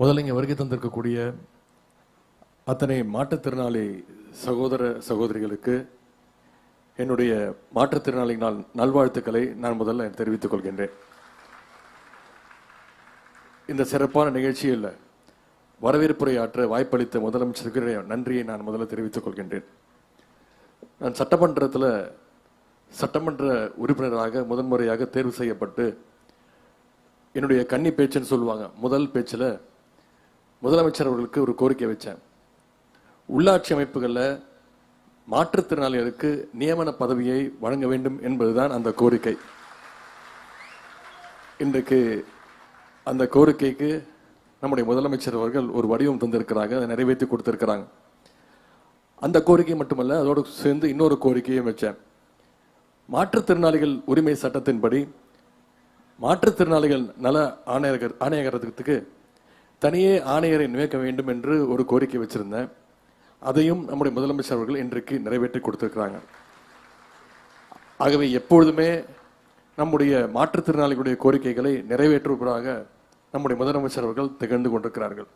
முதல்ல இங்கே வருகை தந்திருக்கக்கூடிய அத்தனை மாற்றுத்திறனாளி சகோதர சகோதரிகளுக்கு என்னுடைய மாற்றுத்திறனாளி நாள் நல்வாழ்த்துக்களை நான் முதல்ல தெரிவித்துக் கொள்கின்றேன். இந்த சிறப்பான நிகழ்ச்சியில் வரவேற்புரையாற்ற வாய்ப்பளித்த முதலமைச்சருக்கு நன்றியை நான் முதல்ல தெரிவித்துக் கொள்கின்றேன். நான் சட்டமன்ற உறுப்பினராக முதன்முறையாக தேர்வு செய்யப்பட்டு என்னுடைய கன்னி பேச்சுன்னு சொல்லுவாங்க, முதல் பேச்சில் முதலமைச்சர் அவர்களுக்கு ஒரு கோரிக்கை வச்சேன். உள்ளாட்சி அமைப்புகளில் மாற்றுத்திறனாளிகளுக்கு நியமன பதவியை வழங்க வேண்டும் என்பதுதான் அந்த கோரிக்கை. இன்றைக்கு அந்த கோரிக்கைக்கு நம்முடைய முதலமைச்சர் அவர்கள் ஒரு வடிவம் தந்திருக்கிறாங்க, அதை நிறைவேற்றி கொடுத்திருக்கிறாங்க. அந்த கோரிக்கை மட்டுமல்ல, அதோடு சேர்ந்து இன்னொரு கோரிக்கையும் வச்சேன். மாற்றுத்திறனாளிகள் உரிமை சட்டத்தின்படி மாற்றுத்திறனாளிகள் நல ஆணையரகத்துக்கு தனியே ஆணையரை நியமிக்க வேண்டும் என்று ஒரு கோரிக்கை வச்சிருந்தேன். அதையும் நம்முடைய முதலமைச்சர் அவர்கள் இன்றைக்கு நிறைவேற்றி கொடுத்திருக்கிறாங்க. ஆகவே எப்பொழுதுமே நம்முடைய மாற்றுத்திறனாளிகளுடைய கோரிக்கைகளை நிறைவேற்றுவதாக நம்முடைய முதலமைச்சர் அவர்கள் திகழ்ந்து கொண்டிருக்கிறார்கள்.